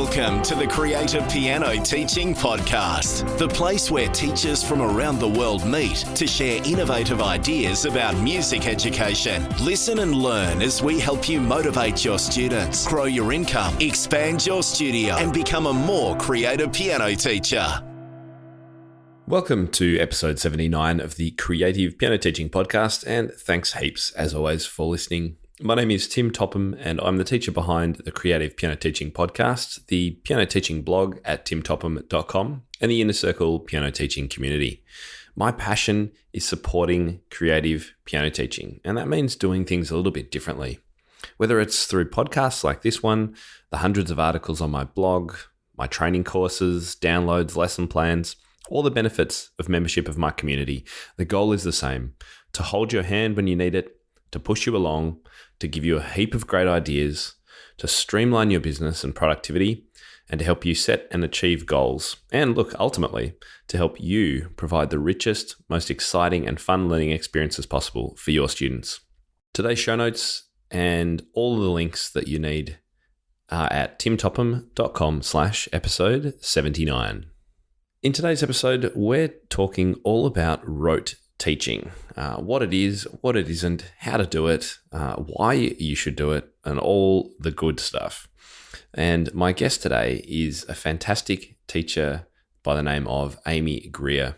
Welcome to the Creative Piano Teaching Podcast, the place where teachers from around the world meet to share innovative ideas about music education. Listen and learn as we help you motivate your students, grow your income, expand your studio, and become a more creative piano teacher. Welcome to episode 79 of the Creative Piano Teaching Podcast, and thanks heaps, as always, for listening. My name is Tim Topham, and I'm the teacher behind the Creative Piano Teaching Podcast, the piano teaching blog at timtopham.com, and the Inner Circle piano teaching community. My passion is supporting creative piano teaching, and that means doing things a little bit differently. Whether it's through podcasts like this one, the hundreds of articles on my blog, my training courses, downloads, lesson plans, all the benefits of membership of my community, the goal is the same: to hold your hand when you need it, to push you along, to give you a heap of great ideas, to streamline your business and productivity, and to help you set and achieve goals. And look, ultimately, to help you provide the richest, most exciting and fun learning experiences possible for your students. Today's show notes and all of the links that you need are at timtopham.com/episode 79. In today's episode, we're talking all about rote teaching, what it is, what it isn't, how to do it, why you should do it, and all the good stuff. And my guest today is a fantastic teacher by the name of Amy Greer.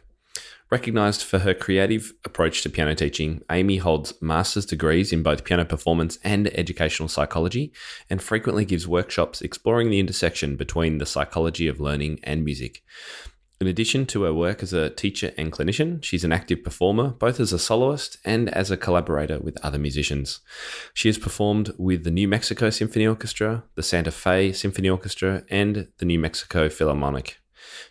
Recognized for her creative approach to piano teaching, Amy holds master's degrees in both piano performance and educational psychology, and frequently gives workshops exploring the intersection between the psychology of learning and music. In addition to her work as a teacher and clinician, she's an active performer, both as a soloist and as a collaborator with other musicians. She has performed with the New Mexico Symphony Orchestra, the Santa Fe Symphony Orchestra, and the New Mexico Philharmonic.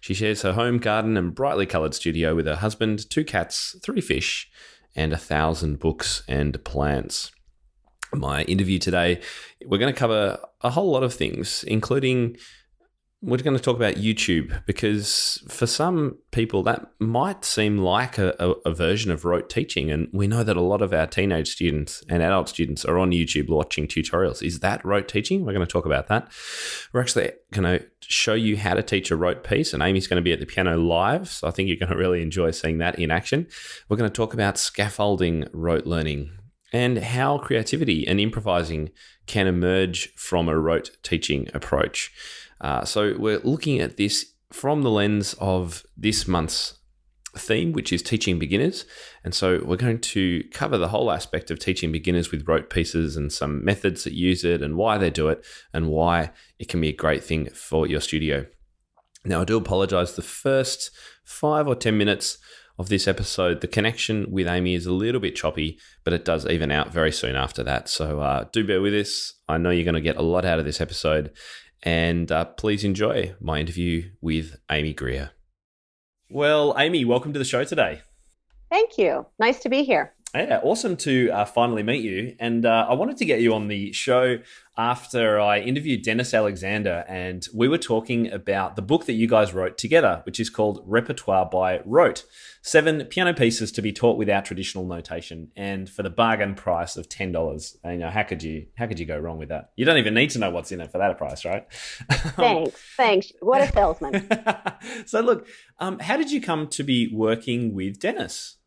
She shares her home garden and brightly coloured studio with her husband, 2 cats, 3 fish, and 1,000 books and plants. My interview today, we're going to cover a whole lot of things, including we're going to talk about YouTube, because for some people that might seem like a version of rote teaching. And we know that a lot of our teenage students and adult students are on YouTube watching tutorials. Is that rote teaching? We're going to talk about that. We're actually going to show you how to teach a rote piece, and Amy's going to be at the piano live. So I think you're going to really enjoy seeing that in action. We're going to talk about scaffolding rote learning and how creativity and improvising can emerge from a rote teaching approach. So we're looking at this from the lens of this month's theme, which is teaching beginners. And so we're going to cover the whole aspect of teaching beginners with rote pieces and some methods that use it and why they do it and why it can be a great thing for your studio. Now, I do apologize. The first 5 or 10 minutes of this episode, the connection with Amy is a little bit choppy, but it does even out very soon after that. So do bear with us. I know you're going to get a lot out of this episode. And please enjoy my interview with Amy Greer. Well, Amy, welcome to the show today. Thank you. Nice to be here. Yeah, awesome to finally meet you. And I wanted to get you on the show after I interviewed Dennis Alexander, and we were talking about the book that you guys wrote together, which is called Repertoire by Rote: 7 piano pieces to be taught without traditional notation, and for the bargain price of $10. And, how could you go wrong with that? You don't even need to know what's in it for that price, right? Thanks. What a salesman. So look, how did you come to be working with Dennis?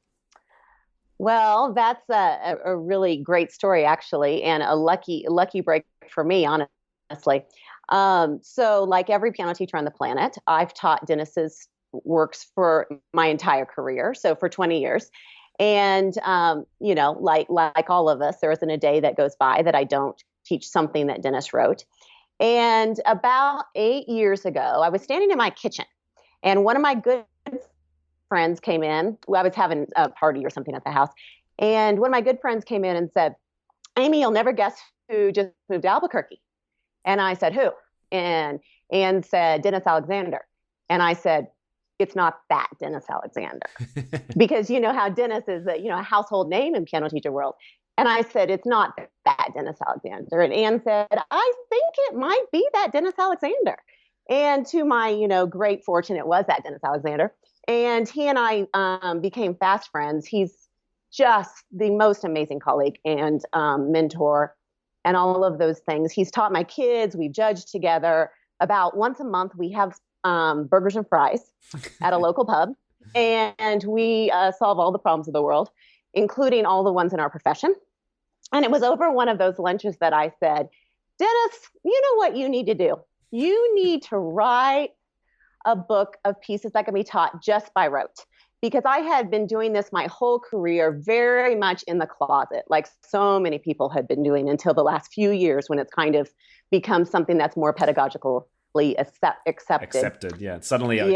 Well, that's a really great story, actually, and a lucky break for me, honestly. So like every piano teacher on the planet, I've taught Dennis's works for my entire career, so for 20 years. And, like all of us, there isn't a day that goes by that I don't teach something that Dennis wrote. And about 8 years ago, I was standing in my kitchen, and one of my good friends came in. Well, I was having a party or something at the house. And one of my good friends came in and said, "Amy, you'll never guess who just moved to Albuquerque." And I said, "Who?" And said, "Dennis Alexander." And I said, "It's not that Dennis Alexander." Because you know how Dennis is a household name in piano teacher world. And I said, "It's not that Dennis Alexander." And Ann said, "I think it might be that Dennis Alexander." And to my, great fortune, it was that Dennis Alexander. And he and I became fast friends. He's just the most amazing colleague and mentor and all of those things. He's taught my kids. We've judged together. about once a month, we have burgers and fries at a local pub, and we solve all the problems of the world, including all the ones in our profession. And it was over one of those lunches that I said, Dennis, you know what you need to do? You need to write a book of pieces that can be taught just by rote. Because I had been doing this my whole career very much in the closet, like so many people had been doing until the last few years, when it's kind of become something that's more pedagogically accepted. Accepted, yeah. It's suddenly okay.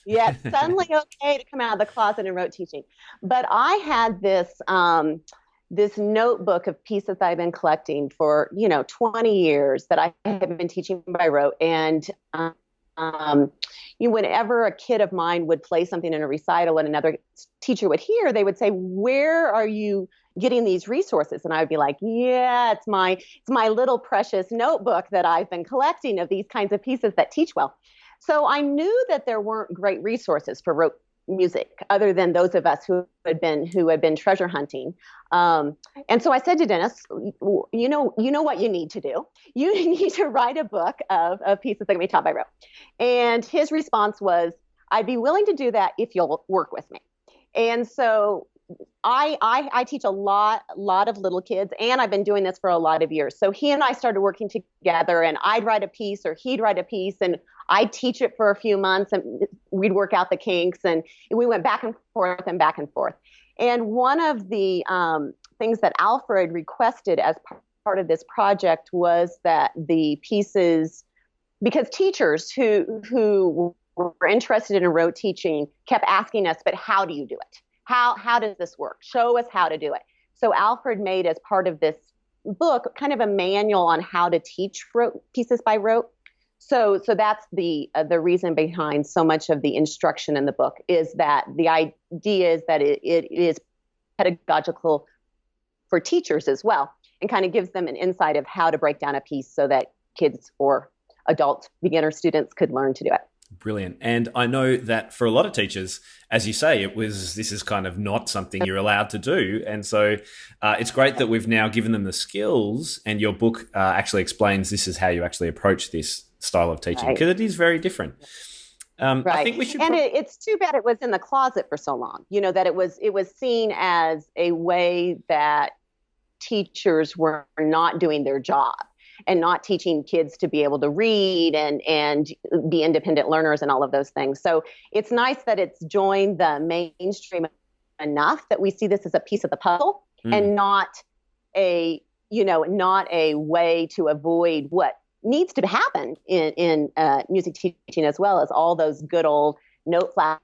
Yeah, it's suddenly okay to come out of the closet and rote teaching. But I had this notebook of pieces that I've been collecting for 20 years that I have been teaching by rote. And whenever a kid of mine would play something in a recital and another teacher would hear, they would say, "Where are you getting these resources?" And I would be like, "Yeah, it's my little precious notebook that I've been collecting of these kinds of pieces that teach well." So I knew that there weren't great resources for rote music other than those of us who had been treasure hunting. And so I said to Dennis, you know what you need to do. You need to write a book of pieces that can be taught by rote. And his response was, "I'd be willing to do that if you'll work with me." And so I teach a lot of little kids, and I've been doing this for a lot of years. So he and I started working together, and I'd write a piece or he'd write a piece, and I'd teach it for a few months, and we'd work out the kinks, and we went back and forth and back and forth. And one of the things that Alfred requested as part of this project was that the pieces, because teachers who were interested in rote teaching kept asking us, "But how do you do it? How does this work? Show us how to do it." So Alfred made, as part of this book, kind of a manual on how to teach rote pieces by rote. So that's the reason behind so much of the instruction in the book, is that the idea is that it is pedagogical for teachers as well, and kind of gives them an insight of how to break down a piece so that kids or adult beginner students could learn to do it. Brilliant. And I know that for a lot of teachers, as you say, this is kind of not something you're allowed to do. And so it's great that we've now given them the skills, and your book actually explains this is how you actually approach this style of teaching, because it is very different. Right. I think we should. And it's too bad it was in the closet for so long, that it was seen as a way that teachers were not doing their job and not teaching kids to be able to read and be independent learners and all of those things. So it's nice that it's joined the mainstream enough that we see this as a piece of the puzzle and not a way to avoid what needs to happen in music teaching, as well as all those good old note flash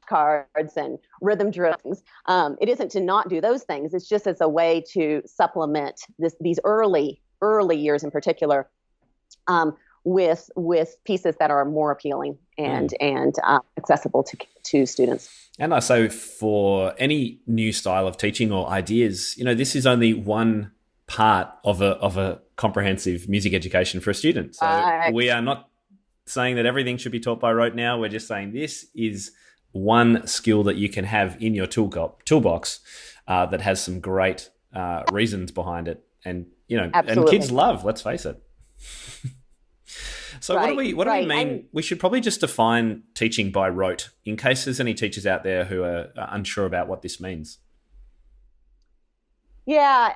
cards and rhythm drills. It isn't to not do those things. It's just as a way to supplement these early years in particular with pieces that are more appealing and accessible to students. And I say, for any new style of teaching or ideas, this is only one part of a comprehensive music education for a student. So we are not saying that everything should be taught by rote now. We're just saying this is one skill that you can have in your toolbox that has some great reasons behind it, and and kids love. Let's face it. So what do we mean? We should probably just define teaching by rote, in case there's any teachers out there who are unsure about what this means. Yeah,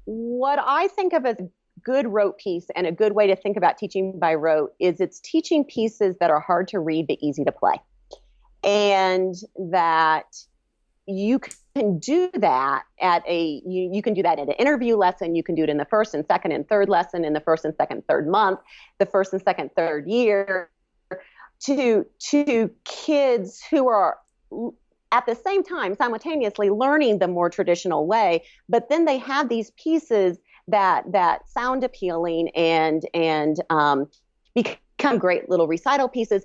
what I think of as a good rote piece, and a good way to think about teaching by rote, is it's teaching pieces that are hard to read but easy to play. And that you can do that you can do that at an interview lesson. You can do it in the first and second and third lesson, in the first and second, third month, the first and second, third year, to kids who are at the same time simultaneously learning the more traditional way, but then they have these pieces that sound appealing and become great little recital pieces.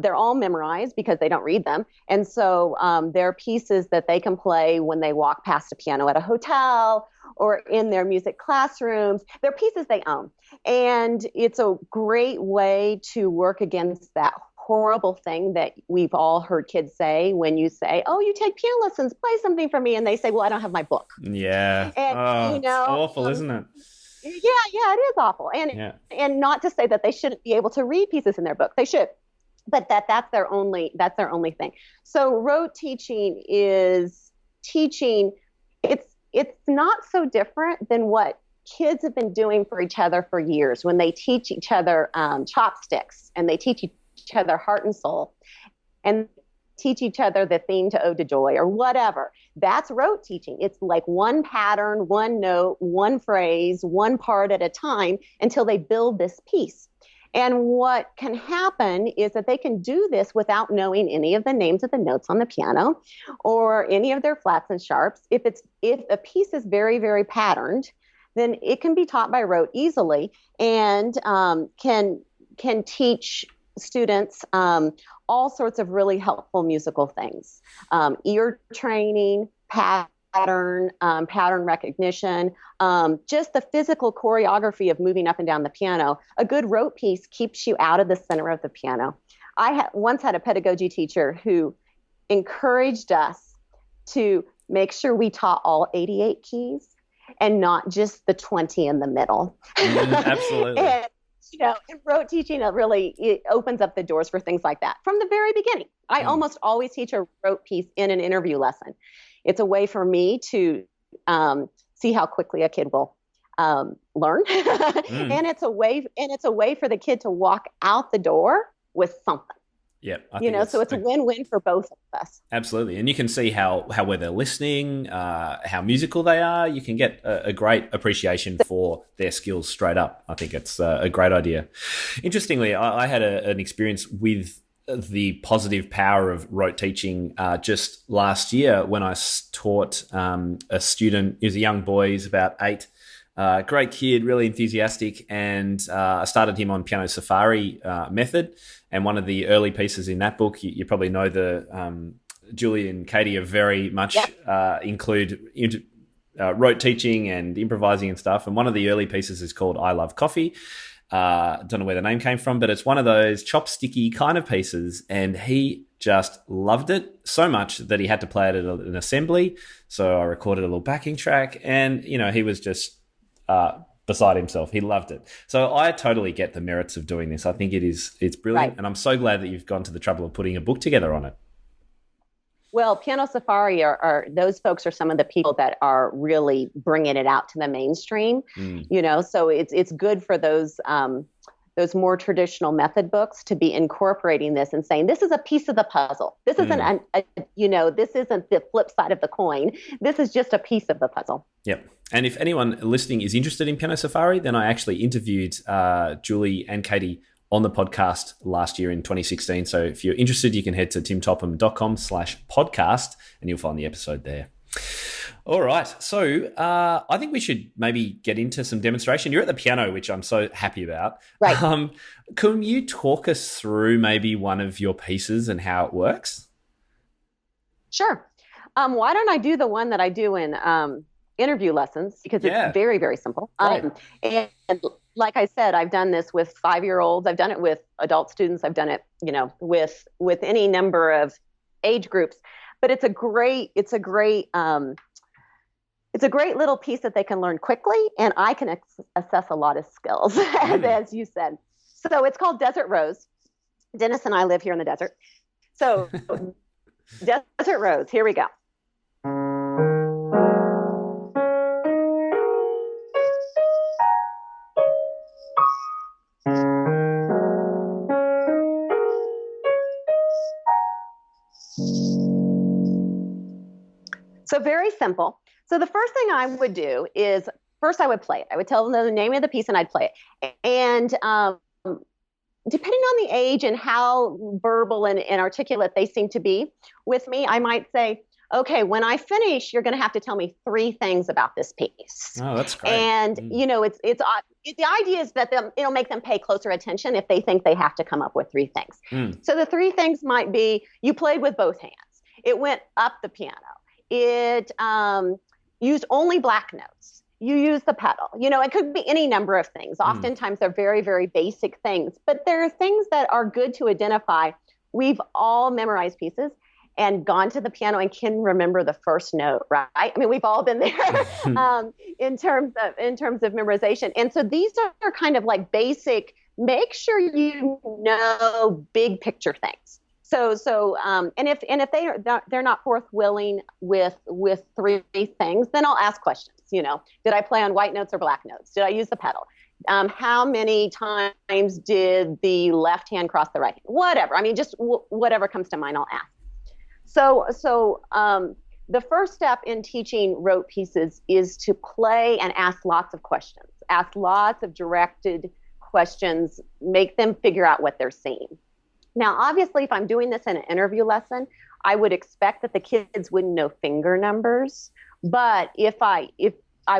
They're all memorized because they don't read them. And so they're pieces that they can play when they walk past a piano at a hotel or in their music classrooms. They're pieces they own. And it's a great way to work against that horrible thing that we've all heard kids say when you say, "Oh, you take piano lessons, play something for me." And they say, "Well, I don't have my book." Yeah. And, it's awful, isn't it? Yeah, it is awful. And not to say that they shouldn't be able to read pieces in their book. They should. But that's their only thing. So rote teaching is teaching. It's not so different than what kids have been doing for each other for years when they teach each other chopsticks, and they teach each other heart and soul, and teach each other the theme to Ode to Joy or whatever. That's rote teaching. It's like one pattern, one note, one phrase, one part at a time until they build this piece. And what can happen is that they can do this without knowing any of the names of the notes on the piano or any of their flats and sharps. If a piece is very, very patterned, then it can be taught by rote easily, and can teach students all sorts of really helpful musical things, ear training, pattern recognition, just the physical choreography of moving up and down the piano. A good rote piece keeps you out of the center of the piano. I once had a pedagogy teacher who encouraged us to make sure we taught all 88 keys and not just the 20 in the middle. Absolutely. And rote teaching, it opens up the doors for things like that from the very beginning. I almost always teach a rote piece in an interview lesson. It's a way for me to see how quickly a kid will learn, and it's a way for the kid to walk out the door with something. Yeah, so it's a win-win for both of us. Absolutely, and you can see how well they're listening, how musical they are. You can get a great appreciation for their skills straight up. I think it's a great idea. Interestingly, I had an experience with the positive power of rote teaching just last year when I taught a student. He was a young boy, he's about 8. Great kid, really enthusiastic, and I started him on Piano Safari method. And one of the early pieces in that book, you probably know Julie and Katie are very much include rote teaching and improvising and stuff. And one of the early pieces is called I Love Coffee. Don't know where the name came from, but it's one of those chopsticky kind of pieces. And he just loved it so much that he had to play it at an assembly. So I recorded a little backing track, and, he was just beside himself. He loved it. So I totally get the merits of doing this. I think it's brilliant. Right. And I'm so glad that you've gone to the trouble of putting a book together on it. Well, Piano Safari are those folks are some of the people that are really bringing it out to the mainstream. So it's good for those more traditional method books to be incorporating this and saying, this is a piece of the puzzle. This isn't this isn't the flip side of the coin. This is just a piece of the puzzle. Yep. And if anyone listening is interested in Piano Safari, then I actually interviewed Julie and Katie on the podcast last year in 2016. So if you're interested, you can head to timtopham.com/podcast and you'll find the episode there. All right. So I think we should maybe get into some demonstration. You're at the piano, which I'm so happy about. Right. Can you talk us through maybe one of your pieces and how it works? Sure. Why don't I do the one that I do in interview lessons, because it's very, very simple. Right. And like I said, I've done this with 5-year-olds. I've done it with adult students. I've done it, with any number of age groups. But it's a great little piece that they can learn quickly, and I can assess a lot of skills, as you said. So it's called Desert Rose. Dennis and I live here in the desert. So Desert Rose, here we go. So very simple. So the first thing I would do is first I would play it. I would tell them the name of the piece and I'd play it. And depending on the age and how verbal and articulate they seem to be with me, I might say, okay, when I finish, you're going to have to tell me 3 things about this piece. Oh, that's great. And, the idea is that it'll make them pay closer attention if they think they have to come up with 3 things. So the 3 things might be, you played with both hands. It went up the piano. It used only black notes. You use the pedal. It could be any number of things. Oftentimes they're very, very basic things, but there are things that are good to identify. We've all memorized pieces, and gone to the piano and can remember the first note, right? I mean, we've all been there in terms of memorization. And so these are kind of like basic, make sure you know big picture things. And if they're not forthwilling with three things, then I'll ask questions. Did I play on white notes or black notes? Did I use the pedal? How many times did the left hand cross the right hand? Whatever. I mean, just whatever comes to mind, I'll ask. So the first step in teaching rote pieces is to play and ask lots of questions. Ask lots of directed questions. Make them figure out what they're seeing. Now, obviously, if I'm doing this in an interview lesson, I would expect that the kids wouldn't know finger numbers. But if I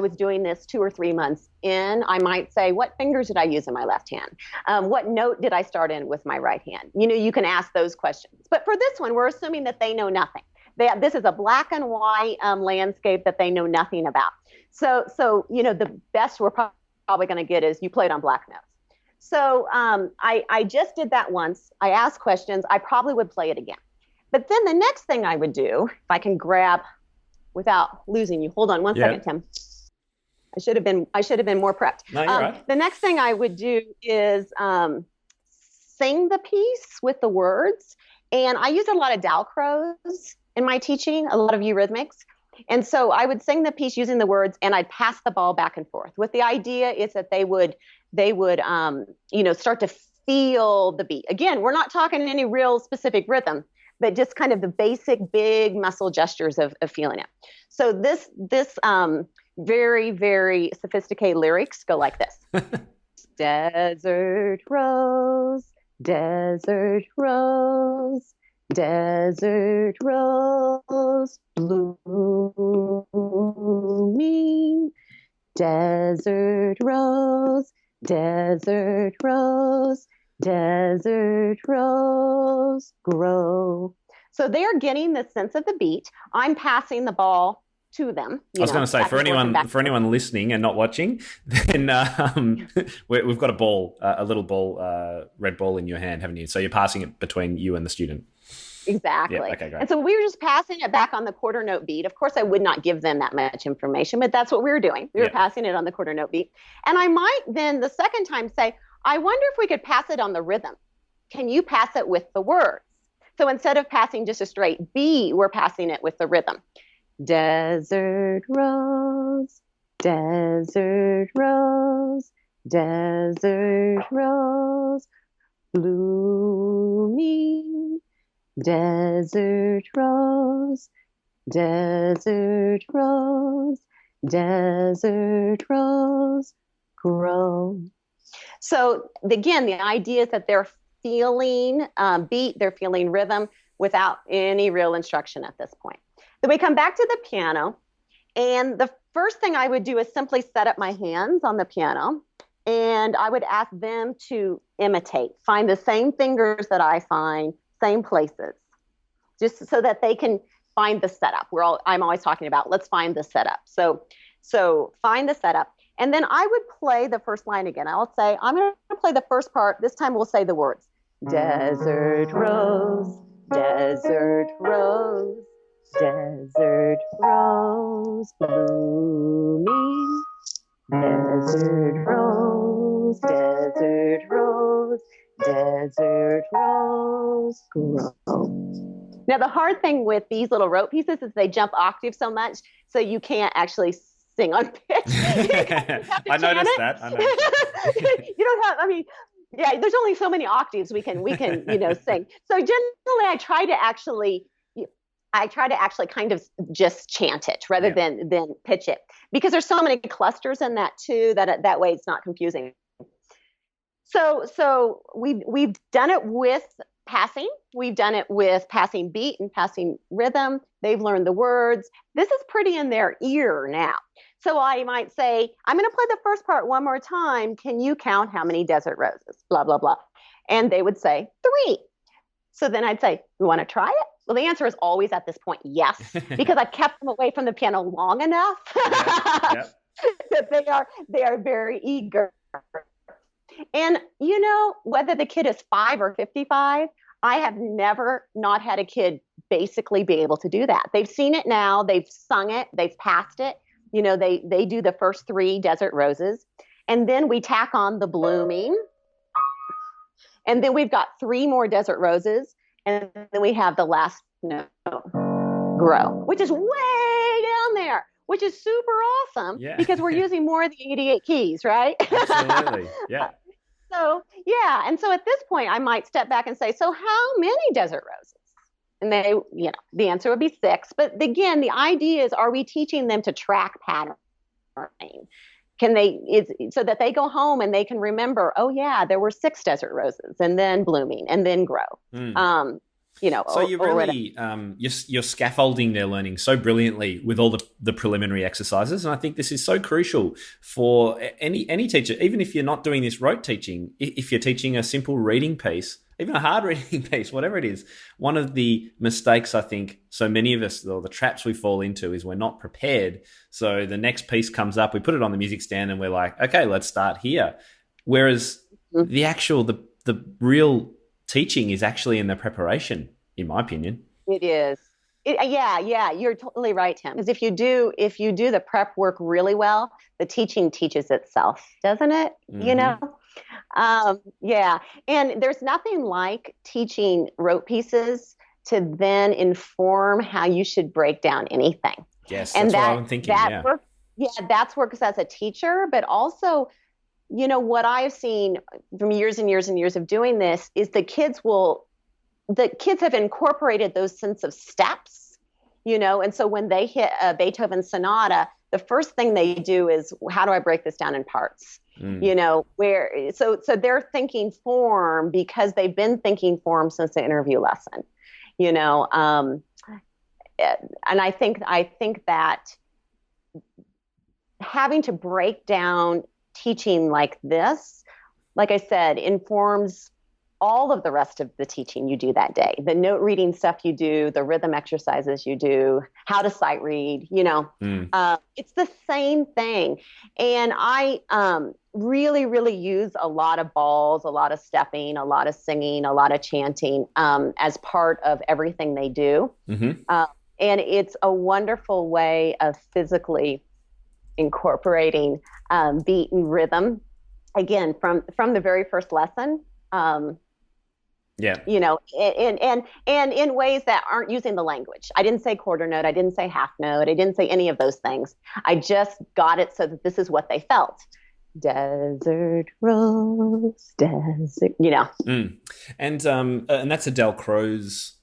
was doing this 2 or 3 months in, I might say, what fingers did I use in my left hand? What note did I start in with my right hand? You can ask those questions. But for this one, we're assuming that they know nothing. This is a black and white landscape that they know nothing about. So the best we're probably going to get is you played on black notes. So I just did that once. I asked questions. I probably would play it again. But then the next thing I would do, if I can grab without losing you. Hold on one second, Tim. I should have been more prepped. No, you're right. The next thing I would do is sing the piece with the words. And I use a lot of Dalcroze in my teaching, a lot of eurythmics. And so I would sing the piece using the words, and I'd pass the ball back and forth. With the idea is that they would start to feel the beat. Again, we're not talking any real specific rhythm, but just kind of the basic big muscle gestures of feeling it. So this very, very sophisticated lyrics go like this. Desert rose, desert rose, desert rose blooming, desert rose, desert rose, desert rose grow. So they're getting the sense of the beat. I'm passing the ball to them. I was going to say, for anyone listening and not watching, then we've got a little ball, red ball in your hand, haven't you? So you're passing it between you and the student. Exactly. Yeah, okay, great. And so we were just passing it back on the quarter note beat. Of course, I would not give them that much information, but that's what we were doing. We were passing it on the quarter note beat. And I might then the second time say, I wonder if we could pass it on the rhythm. Can you pass it with the words? So instead of passing just a straight B, we're passing it with the rhythm. Desert rose, desert rose, desert rose, blooming, desert rose, desert rose, desert rose, grow. So again, the idea is that they're feeling beat, they're feeling rhythm without any real instruction at this point. Then we come back to the piano, and the first thing I would do is simply set up my hands on the piano, and I would ask them to imitate, find the same fingers that I find, same places, just so that they can find the setup. I'm always talking about, let's find the setup. So find the setup. And then I would play the first line again. I'll say, I'm going to play the first part. This time we'll say the words. Desert rose, desert rose, desert rose blooming, desert rose, desert rose, desert rose grow. Now, the hard thing with these little rote pieces is they jump octaves so much, so you can't actually sing on pitch. I noticed that. You don't have, there's only so many octaves we can sing. So generally I try to actually kind of just chant it rather than pitch it, because there's so many clusters in that too, that way it's not confusing. So we've done it with passing. We've done it with passing beat and passing rhythm. They've learned the words. This is pretty in their ear now. So I might say, I'm going to play the first part one more time. Can you count how many desert roses? Blah, blah, blah. And they would say 3. So then I'd say, you want to try it? Well, the answer is always at this point, yes, because I've kept them away from the piano long enough that they are very eager. And, whether the kid is 5 or 55, I have never not had a kid basically be able to do that. They've seen it now. They've sung it. They've passed it. They do the first 3 desert roses. And then we tack on the blooming. And then we've got 3 more desert roses. And then we have the last note, grow, which is way down there, which is super awesome because we're using more of the 88 keys, right? Absolutely. Yeah. So, yeah. And so at this point, I might step back and say, so how many desert roses? And the answer would be 6. But again, the idea is, are we teaching them to track patterning? So that they go home and they can remember, oh yeah, there were 6 desert roses and then blooming and then grow. So you're really you're scaffolding their learning so brilliantly with all the preliminary exercises, and I think this is so crucial for any teacher. Even if you're not doing this rote teaching, if you're teaching a simple reading piece, even a hard reading piece, whatever it is, one of the mistakes I think so many of us, or the traps we fall into, is we're not prepared. So the next piece comes up, we put it on the music stand, and we're like, okay, let's start here. Whereas the real teaching is actually in the preparation, in my opinion. It is. Yeah, you're totally right, Tim. Because if you do the prep work really well, the teaching teaches itself, doesn't it? Mm-hmm. Yeah. And there's nothing like teaching rote pieces to then inform how you should break down anything. Yes, and that's what I'm thinking. That's works as a teacher, but also, what I've seen from years and years and years of doing this is the kids have incorporated those sense of steps, and so when they hit a Beethoven sonata, the first thing they do is, how do I break this down in parts? So they're thinking form because they've been thinking form since the interview lesson, and I think that having to break down teaching like this, like I said, informs all of the rest of the teaching you do that day. The note reading stuff you do, the rhythm exercises you do, how to sight read, it's the same thing. And I really, really use a lot of balls, a lot of stepping, a lot of singing, a lot of chanting as part of everything they do. Mm-hmm. And it's a wonderful way of physically incorporating beat and rhythm, again, from the very first lesson. And in ways that aren't using the language. I didn't say quarter note. I didn't say half note. I didn't say any of those things. I just got it so that this is what they felt. Desert rose, desert, And that's a Del Crow's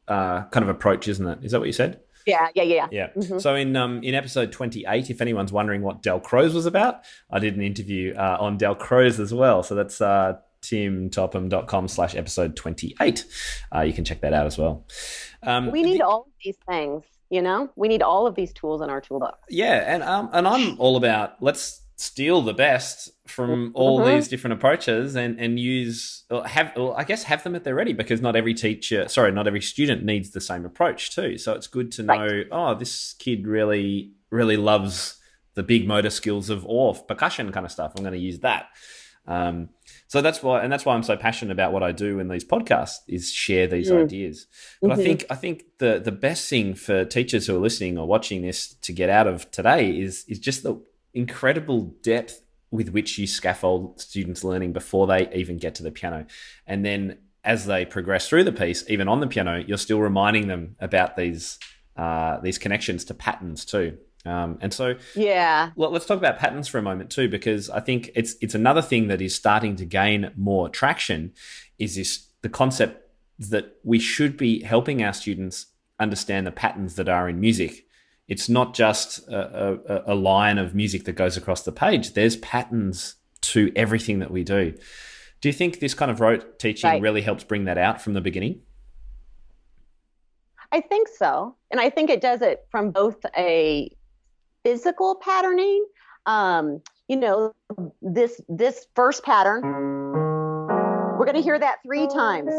kind of approach, isn't it? Is that what you said? Yeah. Mm-hmm. So in episode 28, if anyone's wondering what Del Crow's was about, I did an interview on Del Crow's as well. So that's timtopham.com/episode 28. You can check that out as well. We need all of these things, we need all of these tools in our toolbox. Yeah. And I'm all about, let's steal the best from all these different approaches and have them at their ready, because not every student needs the same approach too. So it's good to know, this kid really, really loves the big motor skills of percussion kind of stuff. I'm going to use that. So that's why I'm so passionate about what I do in these podcasts, is share these ideas. But I think the best thing for teachers who are listening or watching this to get out of today is just the incredible depth with which you scaffold students' learning before they even get to the piano. And then as they progress through the piece, even on the piano, you're still reminding them about these connections to patterns too. Let's talk about patterns for a moment too, because I think it's another thing that is starting to gain more traction, is the concept that we should be helping our students understand the patterns that are in music. It's not just a line of music that goes across the page. There's patterns to everything that we do. Do you think this kind of rote teaching really helps bring that out from the beginning? I think so. And I think it does it from both a physical patterning, this first pattern, we're going to hear that 3 times.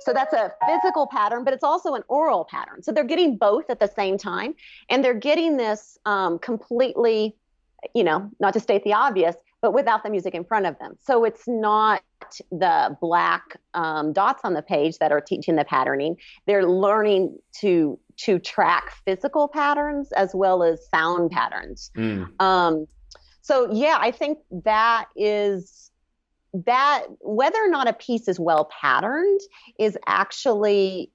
So that's a physical pattern, but it's also an oral pattern. So they're getting both at the same time, and they're getting this completely, not to state the obvious, but without the music in front of them. So it's not the black dots on the page that are teaching the patterning. They're learning to track physical patterns as well as sound patterns. So yeah, I think that whether or not a piece is well patterned is actually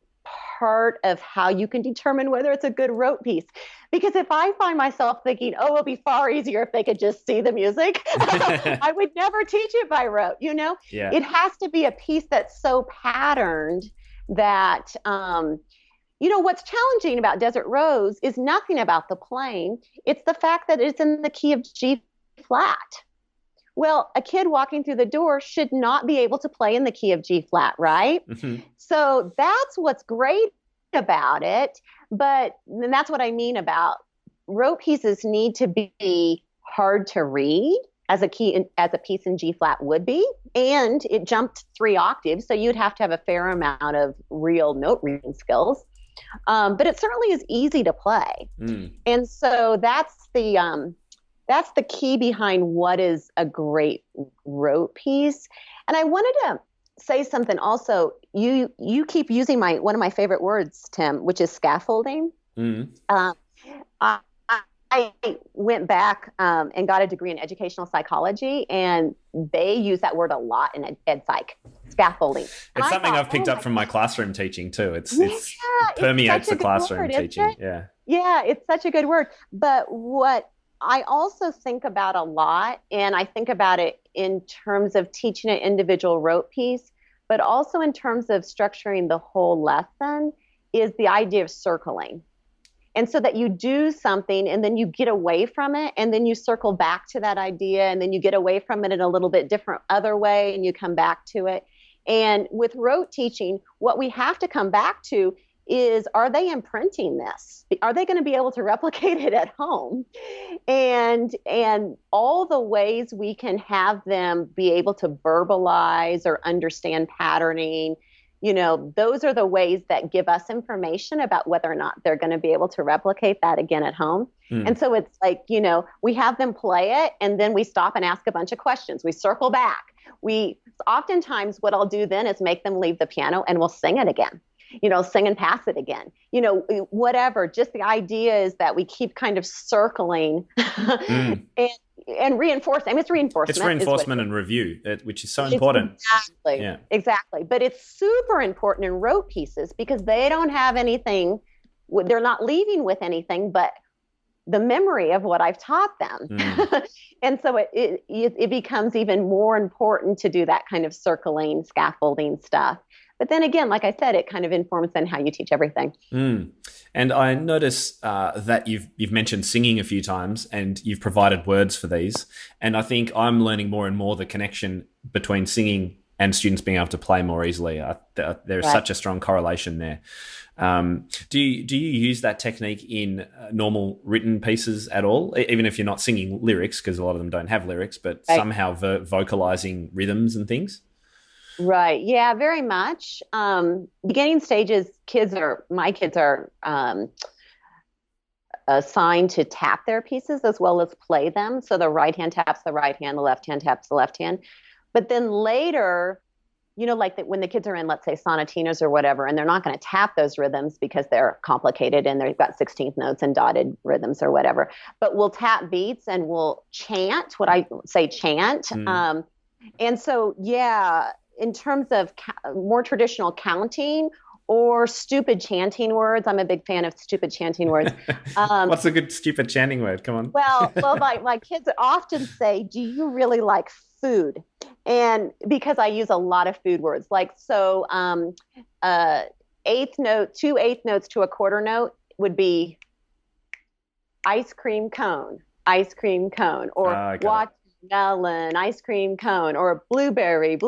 part of how you can determine whether it's a good rote piece. Because if I find myself thinking, oh, it'll be far easier if they could just see the music, I would never teach it by rote, you know? Yeah. It has to be a piece that's so patterned that, you know, what's challenging about Desert Rose is nothing about the playing. It's the fact that it's in the key of G flat. Well, a kid walking through the door should not be able to play in the key of G flat, right? So that's what's great about it. But and that's what I mean about rote pieces need to be hard to read as a piece in G flat would be. And it jumped 3 octaves. So you'd have to have a fair amount of real note reading skills. But it certainly is easy to play. And so that's the key behind what is a great rote piece. And I wanted to say something also. You keep using one of my favorite words, Tim, which is scaffolding. I went back and got a degree in educational psychology, and they use that word a lot in ed psych, scaffolding. It's something I've picked up from my classroom teaching too. It permeates the classroom teaching. Yeah, it's such a good word. But what I also think about a lot, and I think about it in terms of teaching an individual rote piece, but also in terms of structuring the whole lesson, is the idea of circling. And so that you do something and then you get away from it and then you circle back to that idea and then you get away from it in a little bit different other way and you come back to it. And with rote teaching, what we have to come back to is, are they imprinting this? Are they going to be able to replicate it at home? And all the ways we can have them be able to verbalize or understand patterning, you know, those are the ways that give us information about whether or not they're going to be able to replicate that again at home. And so it's like, you know, we have them play it and then we stop and ask a bunch of questions. We circle back. Oftentimes what I'll do then is make them leave the piano and we'll sing it again. You know, sing and pass it again, you know, whatever. Just the idea is that we keep kind of circling and reinforcing. I mean, it's reinforcement. It's reinforcement and review, which is so important. Exactly. Yeah. Exactly. But it's super important in rote pieces because they don't have anything. They're not leaving with anything but the memory of what I've taught them. And so it becomes even more important to do that kind of circling, scaffolding stuff. But then again, like I said, it kind of informs then how you teach everything. And I notice that you've mentioned singing a few times and you've provided words for these. And I think I'm learning more and more the connection between singing and students being able to play more easily. There's such a strong correlation there. Do you use that technique in normal written pieces at all, even if you're not singing lyrics, because a lot of them don't have lyrics, but somehow vocalizing rhythms and things? Right. Yeah, very much. Beginning stages, my kids are assigned to tap their pieces as well as play them. So the right hand taps the right hand, the left hand taps the left hand. But then later, you know, like when the kids are in, let's say, sonatinas or whatever, and they're not going to tap those rhythms because they're complicated and they've got 16th notes and dotted rhythms or whatever. But we'll tap beats and we'll chant, what I say chant. And so, yeah, in terms of more traditional counting or stupid chanting words, I'm a big fan of stupid chanting words. What's a good stupid chanting word? Come on. Well, my kids often say, do you really like food? And because I use a lot of food words, like, so eighth note, 2 eighth notes to a quarter note would be ice cream cone, or watermelon, ice cream cone, or blueberry.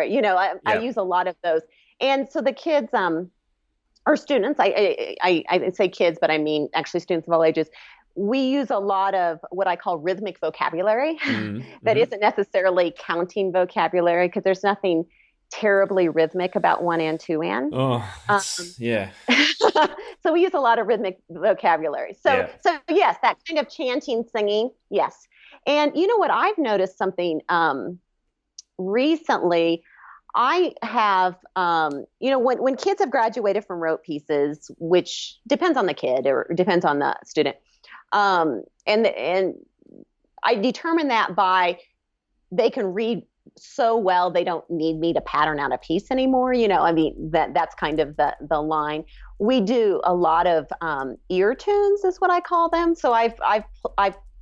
You know, I use a lot of those. And so the kids, or students, I say kids, but I mean actually students of all ages, we use a lot of what I call rhythmic vocabulary that isn't necessarily counting vocabulary, because there's nothing terribly rhythmic about one and two and. Oh, yeah. So we use a lot of rhythmic vocabulary. So yes, that kind of chanting, singing, yes. And you know what? I've noticed something recently. I have, when kids have graduated from rote pieces, which depends on the kid or depends on the student, and I determine that by they can read so well they don't need me to pattern out a piece anymore. That's kind of the line. We do a lot of ear tunes, is what I call them. So I've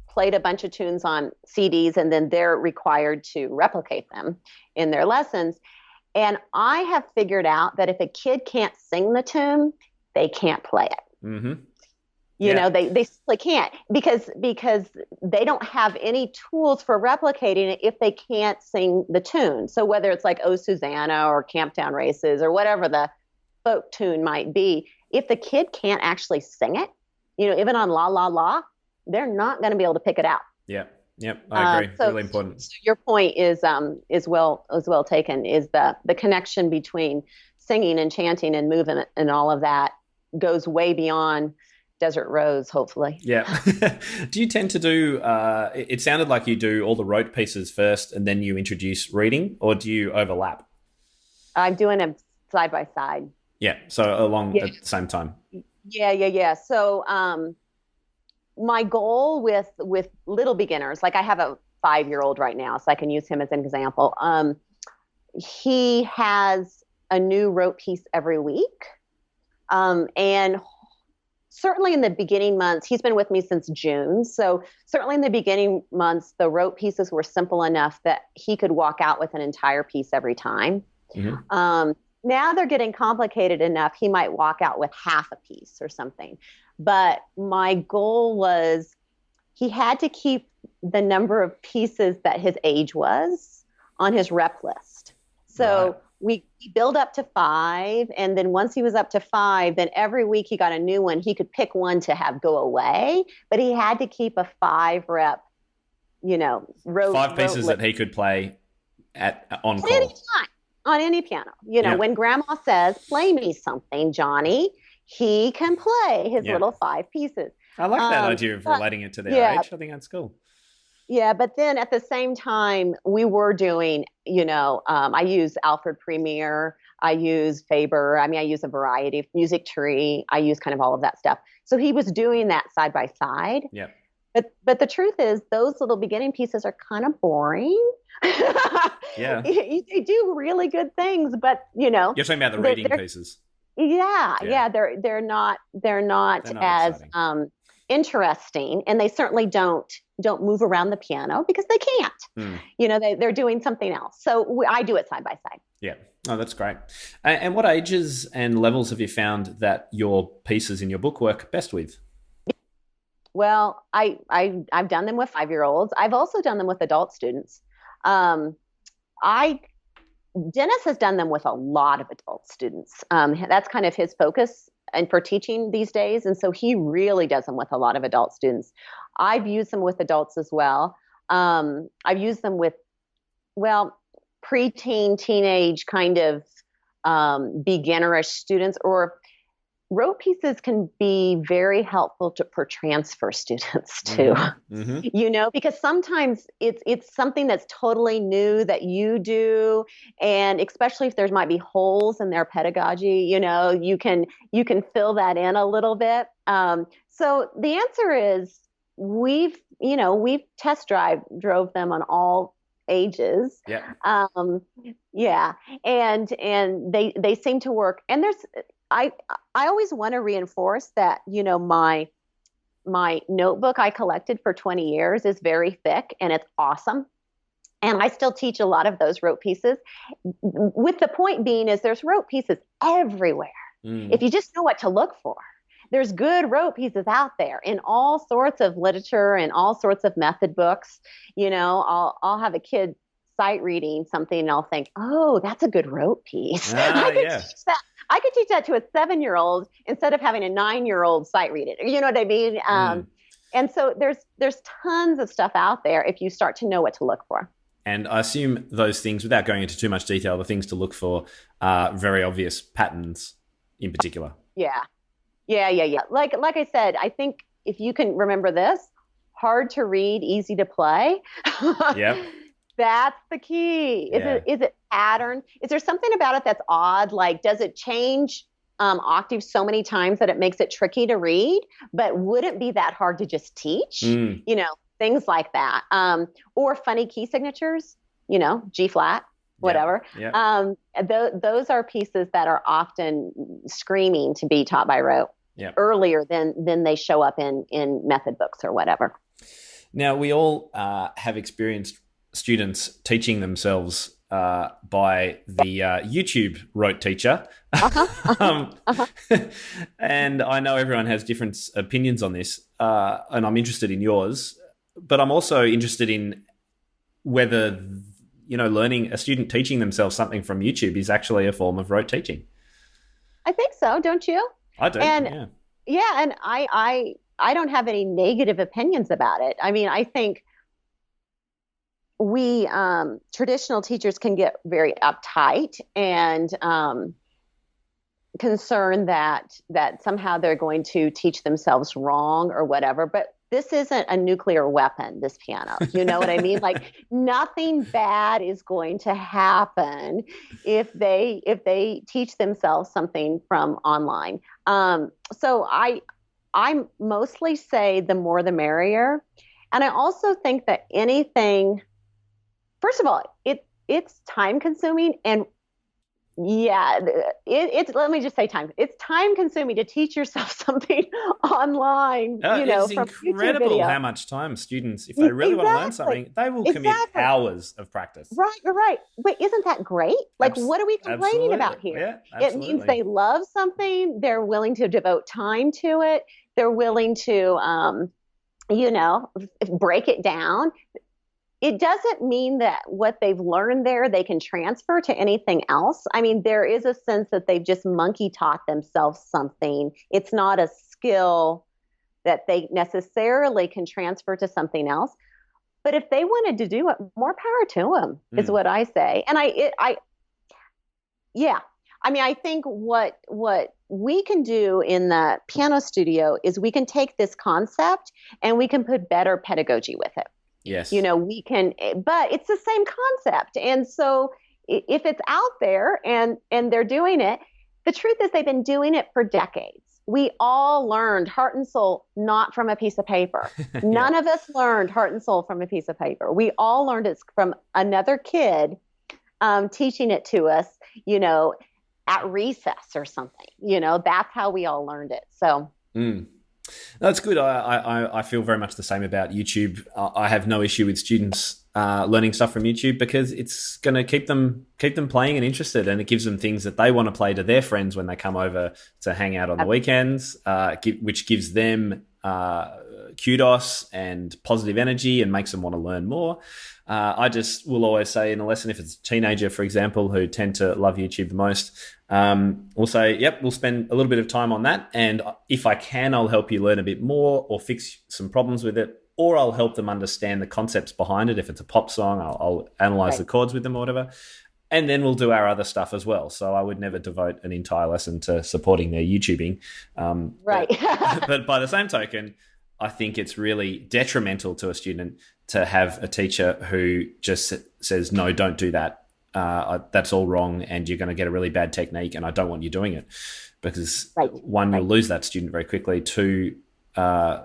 played a bunch of tunes on CDs, and then they're required to replicate them in their lessons. And I have figured out that if a kid can't sing the tune, they can't play it. Mm-hmm. They simply can't because they don't have any tools for replicating it if they can't sing the tune. So whether it's like Oh Susanna or Camptown Races or whatever the folk tune might be, if the kid can't actually sing it, even on La La La, they're not going to be able to pick it out. Yeah. Yep. I agree. Really important. So your point is well taken, is the connection between singing and chanting and movement and all of that goes way beyond Desert Rose, hopefully. Yeah. Do you tend to do, it sounded like you do all the rote pieces first and then you introduce reading, or do you overlap? I'm doing them side by side. Yeah. So along at the same time. Yeah. So my goal with little beginners, like I have a 5-year-old right now, so I can use him as an example. He has a new rote piece every week. And certainly in the beginning months, he's been with me since June. So certainly in the beginning months, the rote pieces were simple enough that he could walk out with an entire piece every time. Mm-hmm. Now they're getting complicated enough. He might walk out with half a piece or something. But my goal was he had to keep the number of pieces that his age was on his rep list. So we build up to 5. And then once he was up to 5, then every week he got a new one. He could pick one to have go away, but he had to keep a 5 rep, rote. 5 pieces that he could play on call. Any time, on any piano. When grandma says, play me something, Johnny, he can play his little 5 pieces. I like that idea of relating it to their age. I think that's cool. Yeah, but then at the same time, we were doing, I use Alfred Premier, I use Faber, I use a variety of Music Tree, I use kind of all of that stuff. So he was doing that side by side. Yeah. But the truth is, those little beginning pieces are kind of boring. Yeah. They do really good things, but You're talking about the reading pieces. Yeah. They're not as interesting, and they certainly don't move around the piano because they can't. They're doing something else. So I do it side by side. Yeah. Oh, that's great. And what ages and levels have you found that your pieces in your book work best with? Well, I've done them with 5-year-olds. I've also done them with adult students. Dennis has done them with a lot of adult students. That's kind of his focus and for teaching these days. And so he really does them with a lot of adult students. I've used them with adults as well. I've used them with, preteen, teenage kind of beginnerish students, or rote pieces can be very helpful for transfer students too. Mm-hmm. Because sometimes it's something that's totally new that you do, and especially if there might be holes in their pedagogy, you can fill that in a little bit. So the answer is we've test drove them on all ages. Yeah. And they seem to work. And I always want to reinforce that, my notebook I collected for 20 years is very thick and it's awesome. And I still teach a lot of those rote pieces, with the point being is there's rote pieces everywhere. If you just know what to look for. There's good rote pieces out there in all sorts of literature and all sorts of method books. I'll have a kid sight reading something and I'll think, oh, that's a good rote piece. I could teach that to a 7-year-old instead of having a 9-year-old sight read it. You know what I mean? And so there's tons of stuff out there if you start to know what to look for. And I assume those things, without going into too much detail, the things to look for are very obvious patterns in particular. Yeah. Yeah. Like I said, I think if you can remember this, hard to read, easy to play. Yeah. That's the key. Is it pattern? Is there something about it that's odd? Like, does it change octaves so many times that it makes it tricky to read, but wouldn't be that hard to just teach? Things like that. Or funny key signatures, G flat, whatever. Yeah. Those are pieces that are often screaming to be taught by rote earlier than they show up in method books or whatever. Now, we all have experienced students teaching themselves by the YouTube rote teacher. And I know everyone has different opinions on this, and I'm interested in yours, but I'm also interested in whether, learning, a student teaching themselves something from YouTube is actually a form of rote teaching. I think so, don't you? I do, and I don't have any negative opinions about it. I mean, I think we traditional teachers can get very uptight and concerned that somehow they're going to teach themselves wrong or whatever. But this isn't a nuclear weapon, this piano. You know what I mean? Like, nothing bad is going to happen if they teach themselves something from online. So I mostly say the more the merrier. And I also think that anything, first of all, it's time consuming, and it's let me just say time. It's time consuming to teach yourself something online. It's from incredible how much time students, if they really want to learn something, they will commit hours of practice. Right. Wait, isn't that great? Like, what are we complaining about here? Yeah, it means they love something. They're willing to devote time to it. They're willing to, break it down. It doesn't mean that what they've learned there, they can transfer to anything else. I mean, there is a sense that they've just monkey taught themselves something. It's not a skill that they necessarily can transfer to something else. But if they wanted to do it, more power to them, is what I say. And I think what we can do in the piano studio is we can take this concept and we can put better pedagogy with it. Yes. We can, but it's the same concept. And so if it's out there and they're doing it, the truth is they've been doing it for decades. We all learned heart and soul not from a piece of paper. None of us learned heart and soul from a piece of paper. We all learned it from another kid teaching it to us, at recess or something. That's how we all learned it. So. That's good. I feel very much the same about YouTube. I have no issue with students learning stuff from YouTube because it's going to keep them playing and interested, and it gives them things that they want to play to their friends when they come over to hang out on the weekends, which gives them kudos and positive energy and makes them want to learn more. I just will always say in a lesson, if it's a teenager, for example, who tend to love YouTube the most, we'll say, yep, we'll spend a little bit of time on that. And if I can, I'll help you learn a bit more or fix some problems with it, or I'll help them understand the concepts behind it. If it's a pop song, I'll analyze the chords with them or whatever. And then we'll do our other stuff as well. So I would never devote an entire lesson to supporting their YouTubing. But by the same token, I think it's really detrimental to a student to have a teacher who just says, no, don't do that. That's all wrong and you're going to get a really bad technique and I don't want you doing it. Because one, you'll lose that student very quickly. Two, why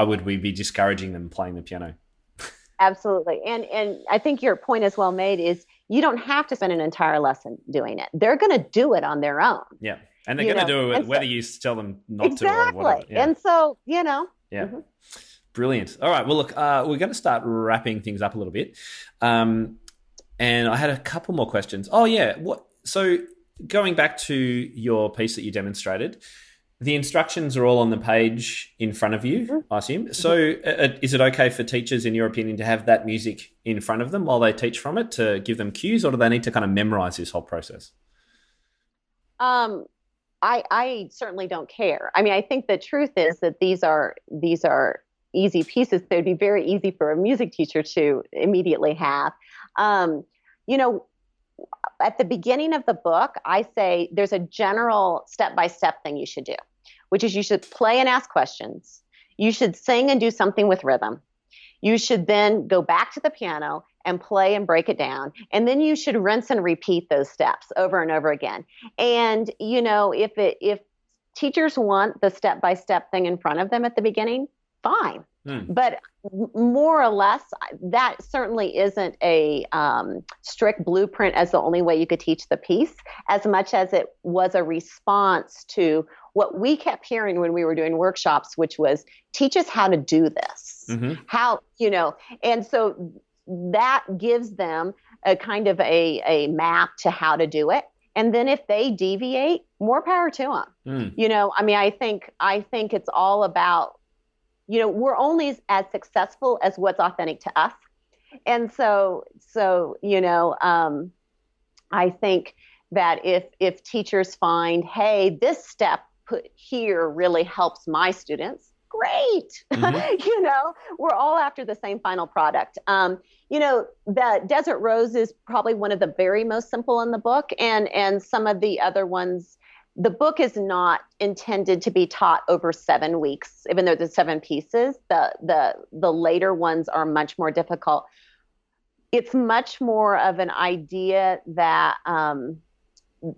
would we be discouraging them playing the piano? Absolutely. And I think your point is well made is you don't have to spend an entire lesson doing it. They're going to do it on their own. Yeah. And they're going to do it whether you tell them not to or whatever. Yeah. And so, Yeah. Brilliant. All right. Well, look, we're going to start wrapping things up a little bit. And I had a couple more questions. Oh, yeah. So going back to your piece that you demonstrated, the instructions are all on the page in front of you, I assume. So is it okay for teachers, in your opinion, to have that music in front of them while they teach from it to give them cues, or do they need to kind of memorize this whole process? I certainly don't care. I mean, I think the truth is that these are easy pieces, they'd be very easy for a music teacher to immediately have. You know, at the beginning of the book, I say there's a general step-by-step thing you should do, which is you should play and ask questions. You should sing and do something with rhythm. You should then go back to the piano and play and break it down. And then you should rinse and repeat those steps over and over again. And, you know, if teachers want the step-by-step thing in front of them at the beginning, fine. But more or less, that certainly isn't a strict blueprint as the only way you could teach the piece, as much as it was a response to what we kept hearing when we were doing workshops, which was, teach us how to do this. How, you know, and so that gives them a kind of a map to how to do it. And then if they deviate, more power to them. You know, I mean, I think it's all about, you know, we're only as successful as what's authentic to us. And so, you know, I think that if teachers find, hey, this step put here really helps my students, great. You know, we're all after the same final product. You know, the Desert Rose is probably one of the very most simple in the book. And some of the other ones, the book is not intended to be taught over 7 weeks, even though there's 7 pieces. The later ones are much more difficult. It's much more of an idea that,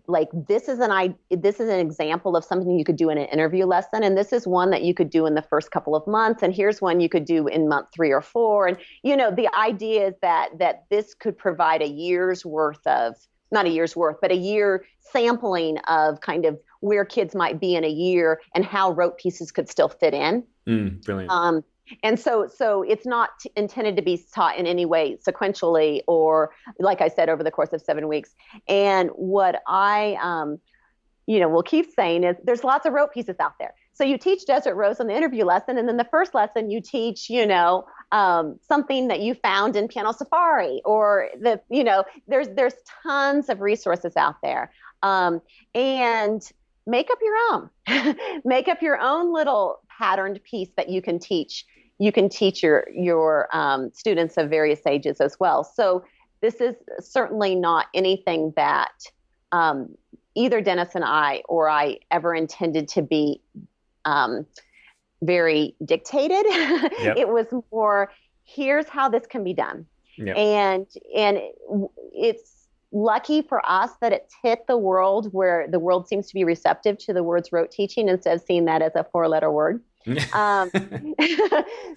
like, this is an example of something you could do in an interview lesson, and this is one that you could do in the first couple of months, and here's one you could do in month 3 or 4. And you know, the idea is that this could provide a year's worth of, not a year's worth, but a year sampling of kind of where kids might be in a year and how rote pieces could still fit in. Brilliant. And so it's not intended to be taught in any way sequentially or, like I said, over the course of 7 weeks. And what I, you know, will keep saying is there's lots of rote pieces out there. So you teach Desert Rose on the interview lesson, and then the first lesson you teach, you know, something that you found in Piano Safari, or you know, there's tons of resources out there. And make up your own, make up your own little patterned piece that you can teach. You can teach your students of various ages as well. So this is certainly not anything that either Dennis and I or I ever intended to be very dictated. Yep. It was more, here's how this can be done. Yep. And it's lucky for us that it's hit the world where the world seems to be receptive to the words rote teaching instead of seeing that as a 4-letter word.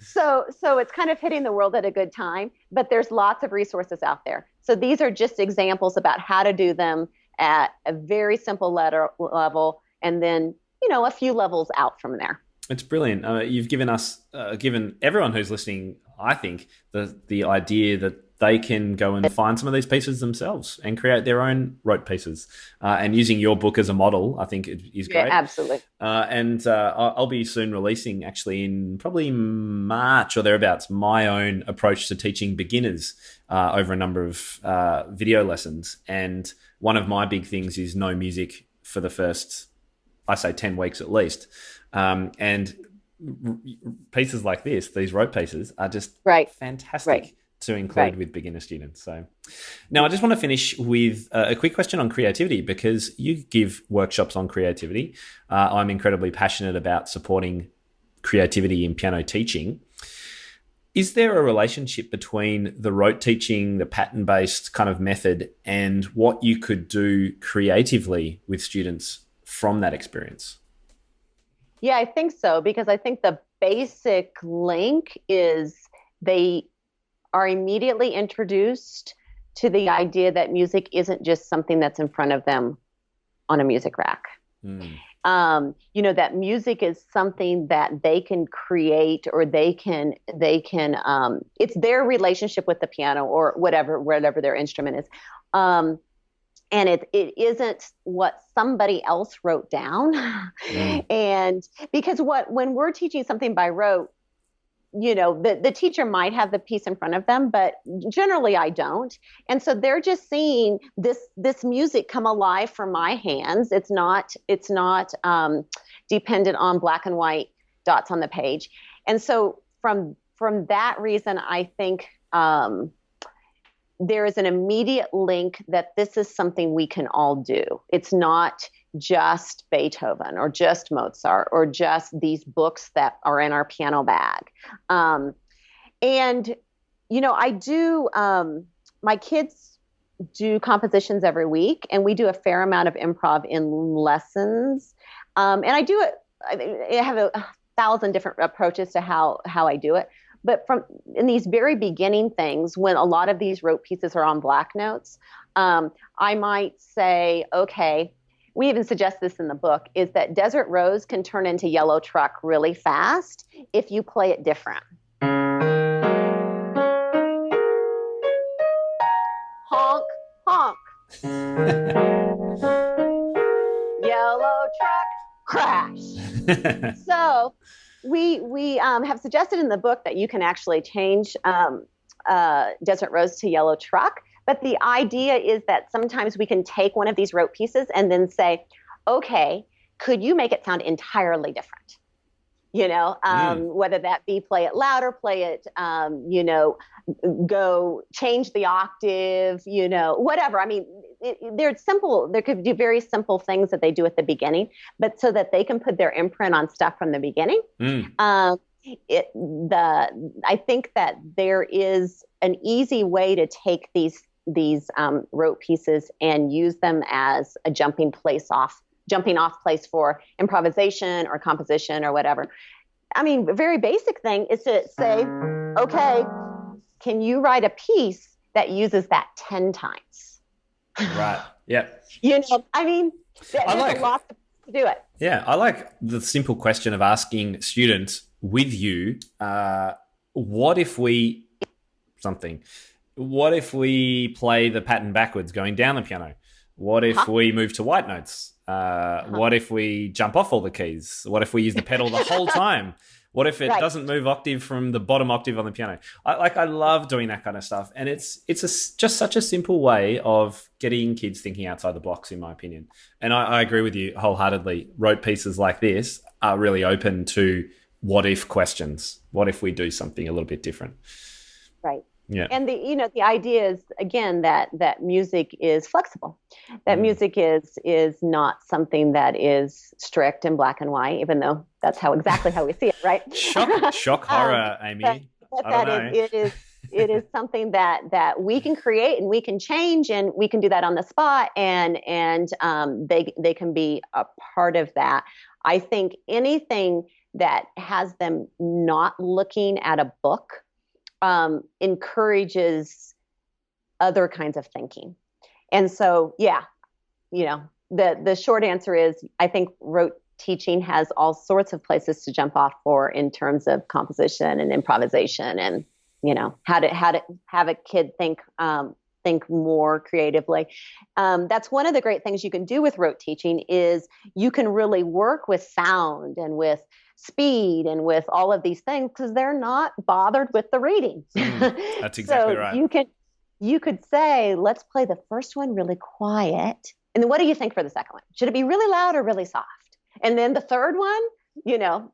So it's kind of hitting the world at a good time, but there's lots of resources out there. So these are just examples about how to do them at a very simple level, and then, you know, a few levels out from there. It's brilliant. You've given us, given everyone who's listening, I think, the idea that they can go and find some of these pieces themselves and create their own rote pieces. And using your book as a model, I think it is great. Yeah, absolutely. And I'll be soon releasing, actually in probably March or thereabouts, my own approach to teaching beginners over a number of video lessons. And one of my big things is no music for the first, I say 10 weeks at least. And pieces like this, these rote pieces, are just fantastic to include with beginner students. So now I just want to finish with a quick question on creativity, because you give workshops on creativity. I'm incredibly passionate about supporting creativity in piano teaching. Is there a relationship between the rote teaching, the pattern-based kind of method, and what you could do creatively with students from that experience? Yeah, I think so, because I think the basic link is they are immediately introduced to the idea that music isn't just something that's in front of them on a music rack. You know, that music is something that they can create, or they can it's their relationship with the piano or whatever their instrument is. And it isn't what somebody else wrote down. And because when we're teaching something by rote, you know, the teacher might have the piece in front of them, but generally I don't. And so they're just seeing this music come alive from my hands. It's not dependent on black and white dots on the page. And so from that reason, I think there is an immediate link that this is something we can all do. It's not just Beethoven or just Mozart or just these books that are in our piano bag. And, I do, my kids do compositions every week, and we do a fair amount of improv in lessons. And I do it, I have 1,000 different approaches to how I do it. But in these very beginning things, when a lot of these rote pieces are on black notes, I might say, okay, we even suggest this in the book, is that Desert Rose can turn into Yellow Truck really fast if you play it different. Honk, honk. Yellow truck, crash. So we have suggested in the book that you can actually change Desert Rose to Yellow Truck. But the idea is that sometimes we can take one of these rote pieces and then say, okay, could you make it sound entirely different? Whether that be play it louder, play it, go change the octave, whatever. I mean, they're simple. There could be very simple things that they do at the beginning, but so that they can put their imprint on stuff from the beginning. I think that there is an easy way to take these rote pieces and use them as a jumping off place for improvisation or composition or whatever. I mean, a very basic thing is to say, okay, can you write a piece that uses that 10 times? Right. Yeah. I mean, there's a lot to do it. Yeah. I like the simple question of asking students with you, what if we play the pattern backwards going down the piano? What if we move to white notes? What if we jump off all the keys? What if we use the pedal the whole time? What if it doesn't move octave from the bottom octave on the piano? I love doing that kind of stuff. And it's just such a simple way of getting kids thinking outside the box, in my opinion. And I agree with you wholeheartedly. Rote pieces like this are really open to what if questions. What if we do something a little bit different? Right. Yeah. And the idea is, again, that music is flexible, that music is not something that is strict and black and white, even though that's exactly how we see it, right? Shock horror, Amy. But it is something that we can create and we can change, and we can do that on the spot, and they can be a part of that. I think anything that has them not looking at a book encourages other kinds of thinking. And so, the short answer is, I think rote teaching has all sorts of places to jump off for in terms of composition and improvisation, and, how to have a kid think more creatively. That's one of the great things you can do with rote teaching is you can really work with sound and with speed and with all of these things because they're not bothered with the reading. That's exactly so right. You could say, let's play the first one really quiet. And then what do you think for the second one? Should it be really loud or really soft? And then the third one,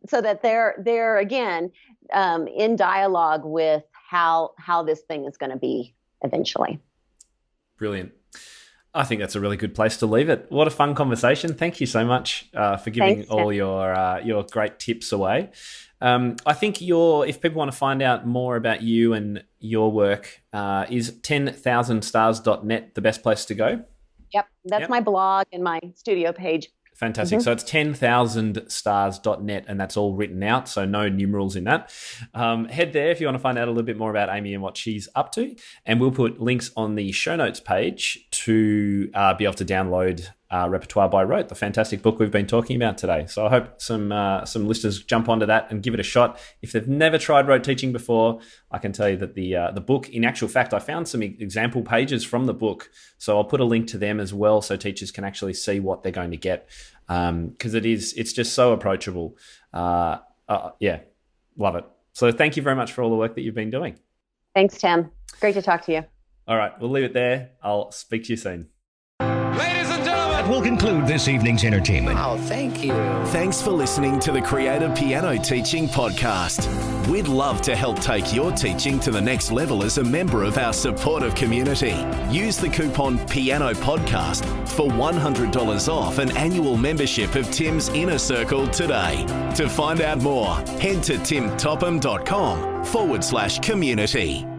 so that they're again in dialogue with how this thing is going to be eventually. Brilliant. I think that's a really good place to leave it. What a fun conversation. Thank you so much for giving all your great tips away. I think if people want to find out more about you and your work, is 10,000stars.net the best place to go? Yep. That's my blog and my studio page. Fantastic. So it's 10,000stars.net, and that's all written out, so no numerals in that. Head there if you want to find out a little bit more about Amy and what she's up to, and we'll put links on the show notes page to be able to download Repertoire by Rote, the fantastic book we've been talking about today. So I hope some listeners jump onto that and give it a shot. If they've never tried rote teaching before, I can tell you that the book, in actual fact, I found some example pages from the book, so I'll put a link to them as well so teachers can actually see what they're going to get, because it's just so approachable. Love it. So thank you very much for all the work that you've been doing. Thanks, Tim. Great to talk to you. All right, we'll leave it there. I'll speak to you soon. Ladies and gentlemen, That will conclude this evening's entertainment. Oh, thank you. Thanks for listening to the Creative Piano Teaching Podcast. We'd love to help take your teaching to the next level as a member of our supportive community. Use the coupon Piano Podcast for $100 off an annual membership of Tim's Inner Circle today. To find out more, head to timtopham.com/community.